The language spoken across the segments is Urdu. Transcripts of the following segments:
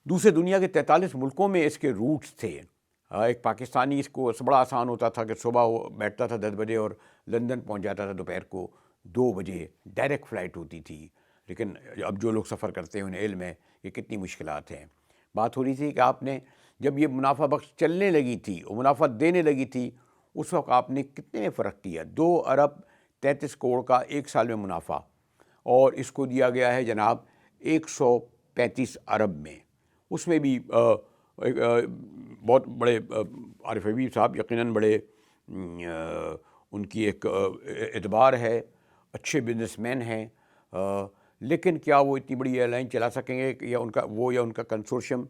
دوسرے دنیا کے 43 ملکوں میں اس کے روٹس تھے۔ ایک پاکستانی اس کو بڑا آسان ہوتا تھا کہ صبح وہ بیٹھتا تھا 10 بجے اور لندن پہنچ جاتا تھا دوپہر کو 2 بجے، ڈائریکٹ فلائٹ ہوتی تھی۔ لیکن اب جو لوگ سفر کرتے ہیں انہیں علم ہے کہ کتنی مشکلات ہیں۔ بات ہو رہی تھی کہ آپ نے جب یہ منافع بخش چلنے لگی تھی اور منافع دینے لگی تھی، اس وقت آپ نے کتنے میں فرق کیا؟ 2 ارب 33 کروڑ کا ایک سال میں منافع، اور اس کو دیا گیا ہے جناب 135 ارب میں۔ اس میں بھی بہت بڑے عارف حبیب صاحب یقیناً بڑے ان کی ایک اعتبار ہے، اچھے بزنس مین ہیں، لیکن کیا وہ اتنی بڑی ایئر لائن چلا سکیں گے یا ان کا کنسورشیم؟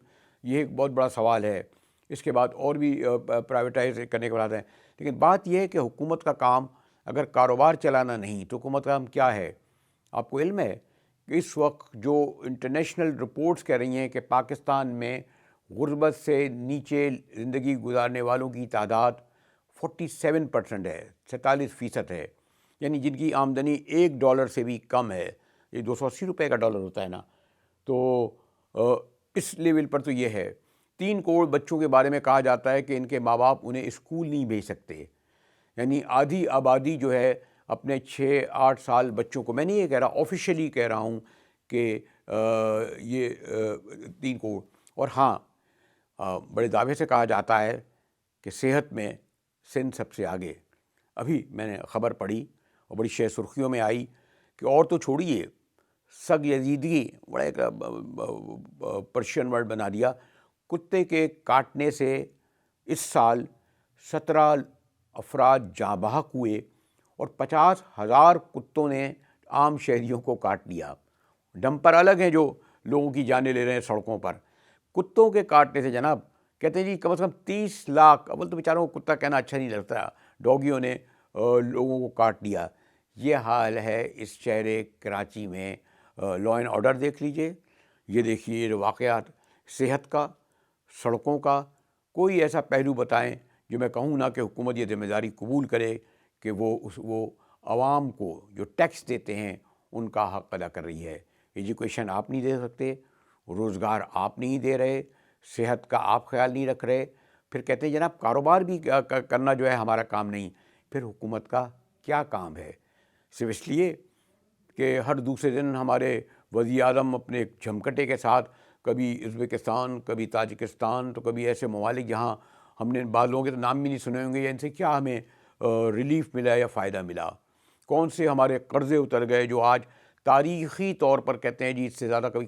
یہ ایک بہت بڑا سوال ہے۔ اس کے بعد اور بھی پرائیویٹائز کرنے کے بعد ہیں، لیکن بات یہ ہے کہ حکومت کا کام اگر کاروبار چلانا نہیں تو حکومت کا کام کیا ہے؟ آپ کو علم ہے کہ اس وقت جو انٹرنیشنل رپورٹس کہہ رہی ہیں کہ پاکستان میں غربت سے نیچے زندگی گزارنے والوں کی تعداد 47% ہے، 47% ہے، یعنی جن کی آمدنی $1 سے بھی کم ہے۔ یہ 280 روپے کا ڈالر ہوتا ہے نا، تو اس لیول پر تو یہ ہے۔ 3 کروڑ بچوں کے بارے میں کہا جاتا ہے کہ ان کے ماں باپ انہیں اسکول نہیں بھیج سکتے، یعنی آدھی آبادی جو ہے اپنے 6-8 سال بچوں کو، میں نہیں یہ کہہ رہا، آفیشیلی کہہ رہا ہوں کہ یہ 3 کروڑ۔ اور ہاں، بڑے دعوے سے کہا جاتا ہے کہ صحت میں سندھ سب سے آگے۔ ابھی میں نے خبر پڑھی اور بڑی شہ سرخیوں میں آئی کہ اور تو چھوڑیے، سگ یزیدگی، بڑا ایک پرشین ورڈ بنا دیا، کتے کے کاٹنے سے اس سال 17 افراد جاں بحق ہوئے اور 50,000 کتوں نے عام شہریوں کو کاٹ لیا۔ ڈمپر الگ ہیں جو لوگوں کی جانیں لے رہے ہیں سڑکوں پر، کتوں کے کاٹنے سے جناب کہتے ہیں جی کم از کم 30 لاکھ، اول تو بیچاروں کو کتا کہنا اچھا نہیں لگتا، ڈوگیوں نے لوگوں کو کاٹ لیا۔ یہ حال ہے اس شہر کراچی میں۔ لا اینڈ آرڈر دیکھ لیجئے، یہ دیکھیے جو واقعات، صحت کا، سڑکوں کا، کوئی ایسا پہلو بتائیں جو میں کہوں نا کہ حکومت یہ ذمہ داری قبول کرے کہ وہ عوام کو جو ٹیکس دیتے ہیں ان کا حق ادا کر رہی ہے۔ ایجوکیشن آپ نہیں دے سکتے، روزگار آپ نہیں دے رہے، صحت کا آپ خیال نہیں رکھ رہے، پھر کہتے ہیں جناب کاروبار بھی کرنا جو ہے ہمارا کام نہیں۔ پھر حکومت کا کیا کام ہے؟ صرف اس لیے کہ ہر دوسرے دن ہمارے وزیر اعظم اپنے جھمکٹے کے ساتھ کبھی ازبکستان، کبھی تاجکستان، تو کبھی ایسے ممالک جہاں ہم نے بعض لوگوں کے تو نام بھی نہیں سنے ہوں گے، یا ان سے کیا ہمیں ریلیف ملا یا فائدہ ملا، کون سے ہمارے قرضے اتر گئے جو آج تاریخی طور پر کہتے ہیں جی اس سے زیادہ کبھی